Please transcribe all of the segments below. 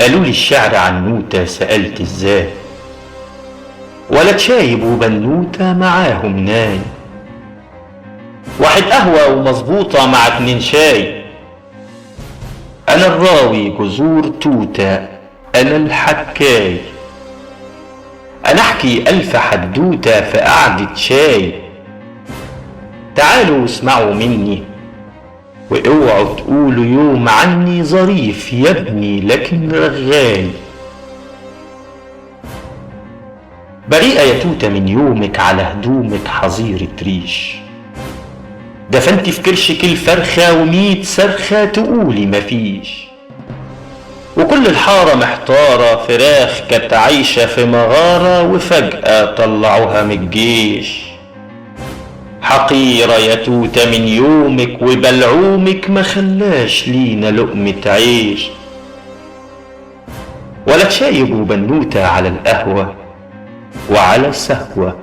قالوا لي الشعر عنوتة، سألت ازاي؟ ولد شايب وبنوتة معاهم ناي، واحد قهوة ومظبوطة مع 2 شاي. أنا الراوي جذور توتة، أنا الحكاي، أنا أحكي 1000 حدوتة في قعدة شاي. تعالوا اسمعوا مني واوعوا تقولوا يوم عني ظريف يا ابني لكن رغاي. بريئة يا توتة من يومك على هدومك حظيرة ريش، دفنتي في كرشك الفرخة و100 صرخة تقولي مفيش. وكل الحارة محتارة، فراخ كانت عايشة في مغارة وفجأة طلعوها من الجيش. حقيرة يا توتة من يومك وبلعومك ما خلاش لينا لقمة عيش. ولد شايب وبنوتة على القهوة وعلى سهوة،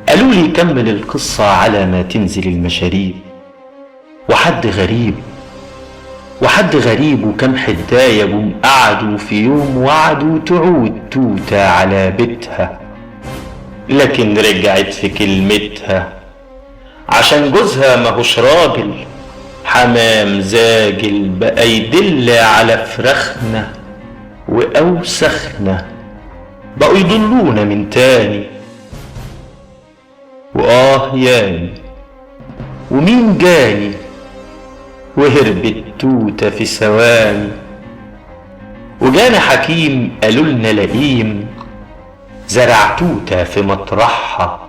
قالوا لي كمل القصة على ما تنزل المشاريب. وحد غريب وكم حداية جم قعدوا في يوم وعدوا تعود توتة على بيتها، لكن رجعت في كلمتها عشان جوزها ماهوش راجل. حمام زاجل بقى يدل على فراخنا وأوسخنا، بقوا يضلونا من تاني. ياني ومين جاني، وهربت توتة في ثواني. وجانا حكيم قالولنا لئيم، زرع توتة في مطرحها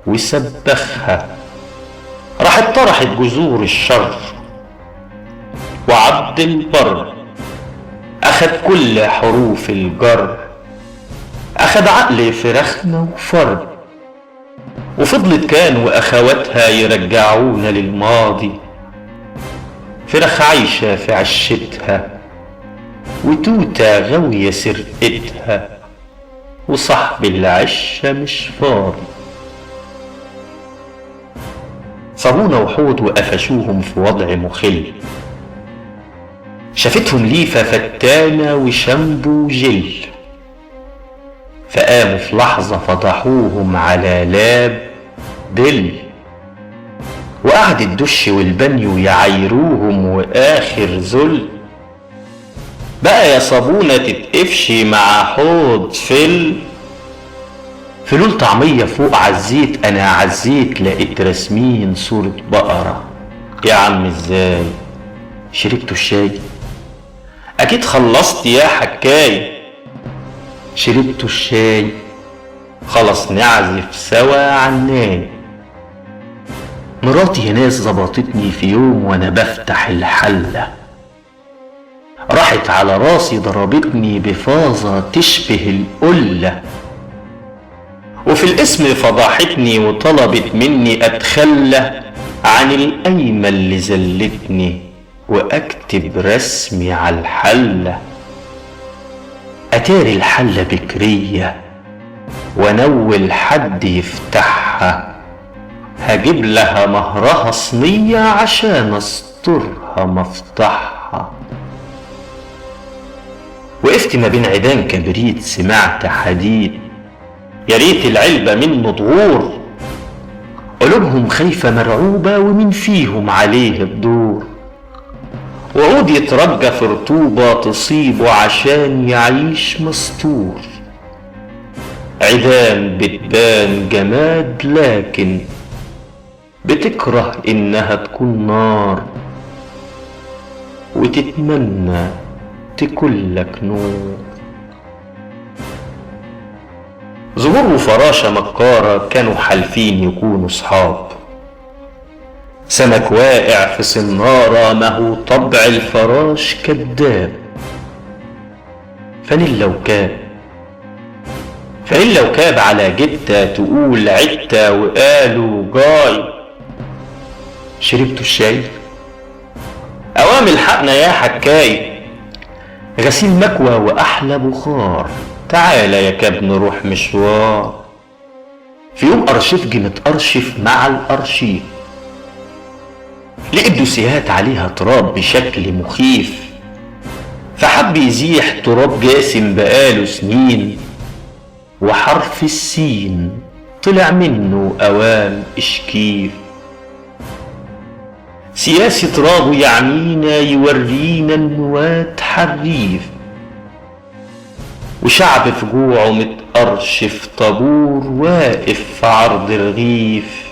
وسبخها، راحت طرحت جذور الشر. وعبد البر أخد كل حروف الجر، أخد عقل فراخنا وفر. وفضلت كان وأخواتها يرجعونا للماضي، فراخ عايشة في عشتها وتوتة غاوية سرقتها، وصاحب العشة مش فاضي. صابونة وحوض وقفشوهم في وضع مخل، شافتهم ليفة فتانة وشامبو وجل. فقاموا في لحظة فضحوهم على لاب دل، وقعد الدش والبنيو يعايروهم وآخر ذل. بقى يا صابونة تتقفشي مع حوض فلول طعمية فوق عالزيت. أنا عالزيت لقيت رسمين صورة بقرة. يا عم ازاي شربتوا الشاي؟ أكيد خلصت يا حكاي. شربتوا الشاي؟ خلص نعزف سوا عناي. مراتي يا ناس ظبطتني في يوم وانا بفتح الحلة، راحت على راسي ضربتني بفاظة تشبه القلة. وفي الاسم فضحتني وطلبت مني اتخلى عن القايمة اللي زلتني واكتب رسمي على الحلة. اتاري الحلة بكرية ونول حد يفتحها، هجيب لها مهرها صينية عشان استرها مفتاحها. وقفت ما بين عيدان كبريت، سمعت حديد يا ريت العلبة منه تغور. قلوبهم خايفة مرعوبة ومن فيهم عليه الدور. وعود يترجى في رطوبة تصيبه عشان يعيش مستور. عيدان بتبان جماد لكن بتكره انها تكون نار، وتتمنى تكلك نور. زهور وفراشة مكارة كانوا حالفين يكونوا صحاب. سمك واقع في صنارة ما هو طبع الفراش كداب. فإن لو كاب على جتة تقول عتة وقالوا جاي. شربتوا الشاي؟ أوام الحقنا يا حكاي، غسيل مكوى وأحلى بخار. تعالى يا كاب نروح مشوار. في يوم أرشفجي متأرشف مع الأرشيف، لقيت دوسيهات عليها تراب بشكل مخيف. فحب يزيح تراب جاسم بقاله سنين، وحرف السين طلع منه أوام إشكيف. سياسة رابو يعمينا يورينا النوات حريف، وشعب في جوعه متقرش في طابور واقف في عرض رغيف.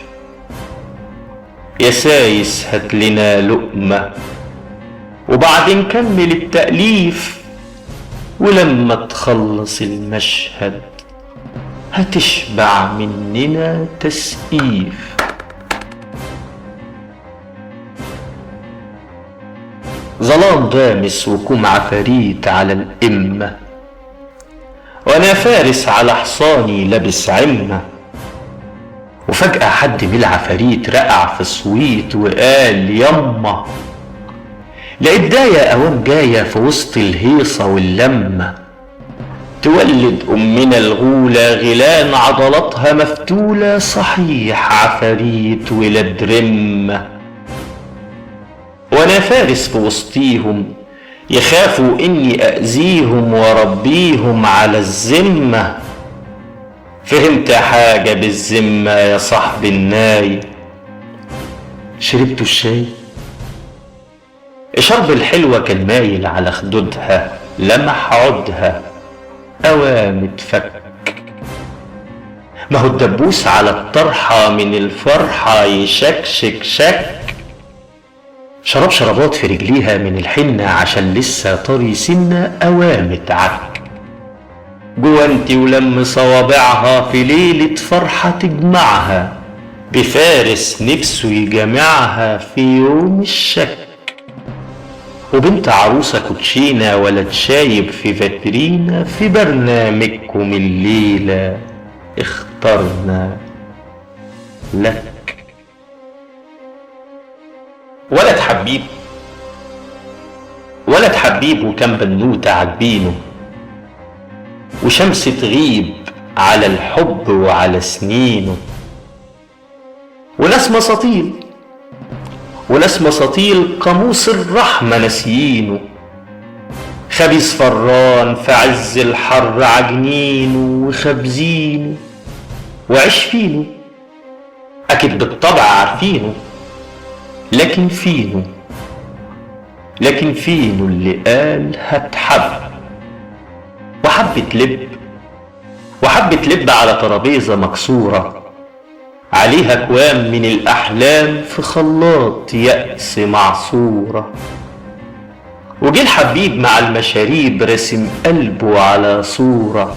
يا سايس هاتلنا لقمة وبعد نكمل التأليف، ولما تخلص المشهد هتشبع مننا تسقيف. ظلام دامس وكوم عفاريت على الإمة، وأنا فارس على حصاني لابس عمة. وفجأة حد من العفاريت رقع في الصويت وقال يما، لقيت داية أوام جاية في وسط الهيصة واللمة، تولد أمنا الغولة غيلان عضلاتها مفتولة، صحيح عفاريت ولاد رمة. وأنا فارس في وسطيهم يخافوا إني أأذيهم وأربيهم على الذمة. فهمت حاجة بالذمة يا صاحب الناي؟ شربتوا الشاي؟ شرب الحلوة كان مايل على خدودها، لمح عودها أوام اتفك. ما هو الدبوس على الطرحة من الفرحة يشكشك شك. شرب شربات في رجليها من الحنة عشان لسه طري سنة أوام اتعك. جوانتي ولم صوابعها في ليلة فرحة تجمعها بفارس نفسه يجمعها في يوم الشك. وبنت عروسة كوتشينة ولد شايب في فاترينا، في برنامجكم الليلة اخترنا لك. ولد حبيب وكان بنوتة عاجبينه، وشمس تغيب على الحب وعلى سنينه. وناس مساطيل قاموس الرحمة ناسيينه، خبيث فران في عز الحر عجنينه وخبزينه وعشفينه. أكيد بالطبع عارفينه، لكن فينه اللي قال هتحب. وحبت لب على ترابيزة مكسورة، عليها أكوام من الأحلام في خلاط يأس معصورة. وجه الحبيب مع المشاريب رسم قلبه على صورة،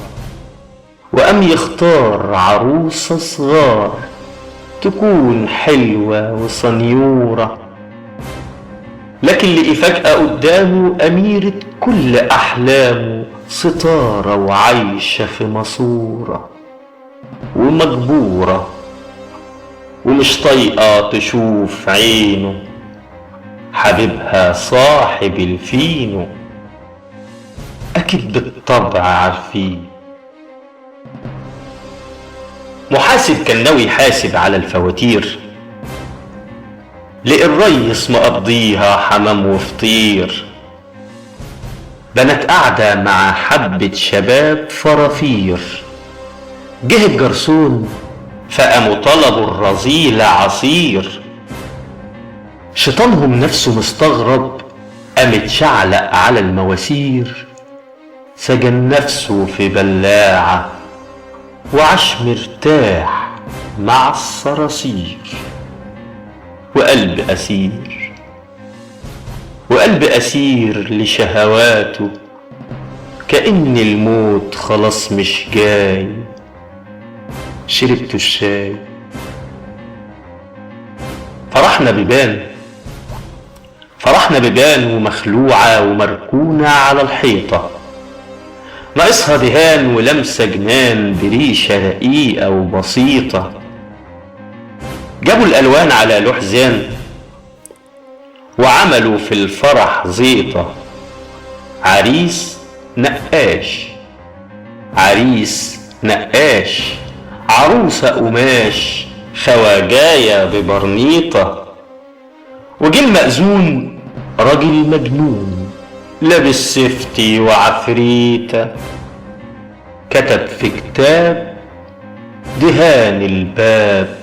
وقام يختار عروسة صغار تكون حلوة وصنيورة. لكن لقي فجأة قدامه أميرة كل أحلامه، ستارة وعايشة في ماسورة ومجبورة، ومش طايقة تشوف عينه حبيبها صاحب الفينو. أكيد بالطبع عارفين. محاسب كان ناوي يحاسب على الفواتير، لقي الريس مقضيها حمام وفطير. بنات قاعدة مع حبة شباب فرافير، جه الجرسون فقاموا طلبوا الرذيلة عصير. شيطانهم نفسه مستغرب قام اتشعلق على المواسير، سجن نفسه في بلاعة وعاش مرتاح مع الصراصير. وقلب أسير لشهواته، كأن الموت خلاص مش جاي. شربتوا الشاي؟ فرحنا بيبان ومخلوعة ومركونة على الحيطة، ناقصها دهان ولمسة جنان بريشة رقيقة وبسيطة. جابوا الألوان على لوح زان وعملوا في الفرح زيطة. عريس نقاش، عروسة قماش، خواجاية ببرنيطة. وجه المأذون راجل مجنون لابس سفتي وعفريتة، كتب في كتاب دهان الباب،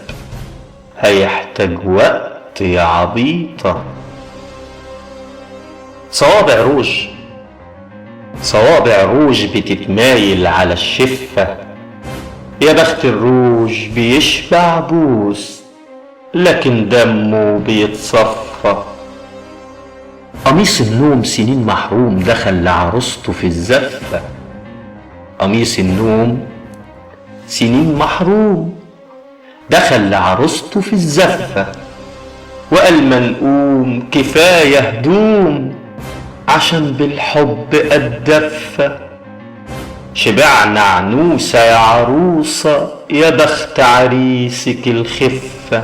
هيحتاج وقت يا عبيطة. صوابع روج بتتمايل على الشفة، يا بخت الروج بيشبع بوس لكن دمه بيتصفى. قميص النوم سنين محروم دخل لعروسته في الزفة، قميص النوم سنين محروم دخل لعروسته في الزفة، وقال منقوم كفاية هدوم عشان بالحب أتدفى. شبعنا عنوسة يا عروسة، يا بخت عريسك الخفة.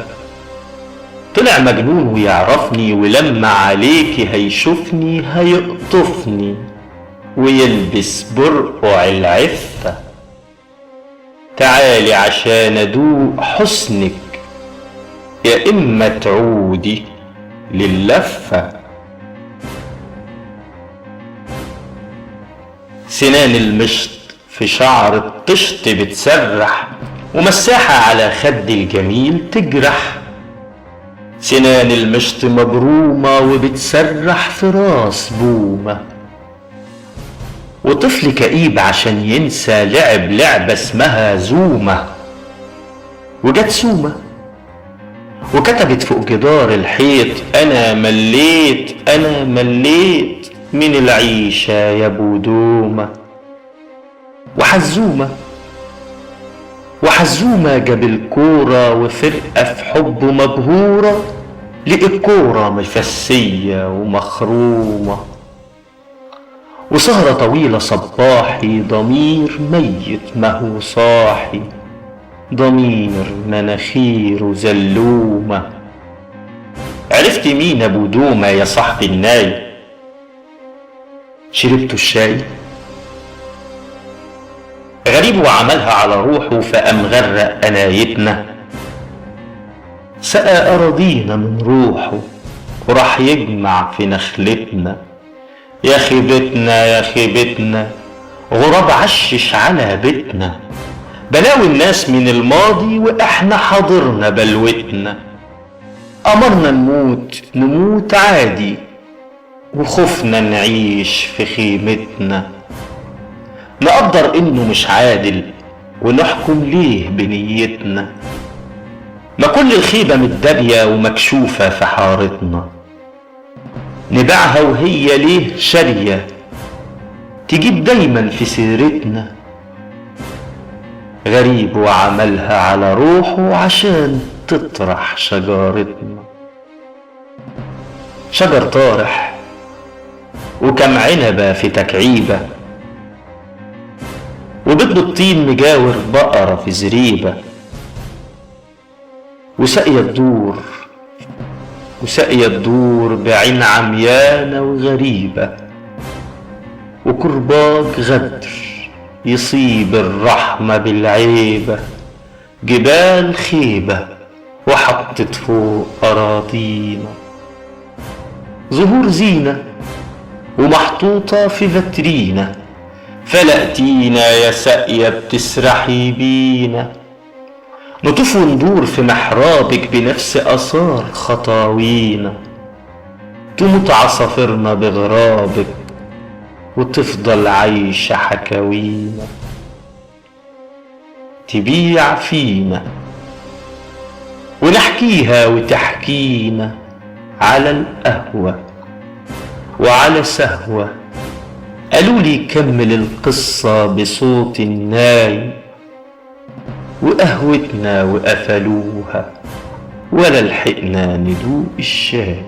طلع مجنون ويعرفني، ولما عليكي هيشوفني هيقطفني ويلبس برقع العفة. تعالي عشان أدوق حسنك، يا إما تعودي لللفة. سنان المشط في شعر الطشت بتسرح، ومساحة على خد الجميل تجرح. سنان المشط مبرومة وبتسرح في راس بومة، وطفل كئيب عشان ينسى لعب لعبة اسمها زومة. وجت سومة وكتبت فوق جدار الحيط، أنا مليت من العيشة يا بودومة. وحزومة جاب الكورة، وفرقة في حبه مبهورة، لقي الكورة مفسية ومخرومة. وسهرة طويلة صباحي، ضمير ميت ماهو صاحي، ضمير مناخيره زلومة. عرفت مين ابو دومة يا صاحبي الناي؟ شربتوا الشاي؟ غريب وعملها على روحه، فقام غرق أنايتنا، سقى أراضينا من روحه وراح يجمع في نخلتنا. يا خيبتنا غراب عشش على بيتنا، بلاوي الناس من الماضي وإحنا حاضرنا بلوتنا. أمرنا نموت عادي، وخفنا نعيش في خيمتنا. نقدر إنه مش عادل ونحكم ليه بنيتنا، ما كل الخيبة متدارية ومكشوفة في حارتنا. نبيعها وهي ليه شارية، تجيب دايما في سيرتنا. غريب وعملها على روحه عشان تطرح شجارتنا. شجر طارح وكم عنبة في تكعيبة، وبيض الطين مجاور بقرة في زريبة. وسقي الدور بعين عميانة وغريبة، وكرباج غدر يصيب الرحمة بالعيبة. جبال خيبة وحطت فوق أراضينا، زهور زينة ومحطوطة في فترينة. فلقتينا يا ساقية بتسرحي بينا، نطوف وندور في محرابك بنفس آثار خطاوينا. تموت عصافرنا بغرابك وتفضل عايشة حكاوينا. تبيع فينا ونحكيها وتحكينا على القهوة وعلى سهوة. قالولي كمل القصة بصوت ناي، وقهوتنا وقفلوها ولا لحقنا ندوق الشاي.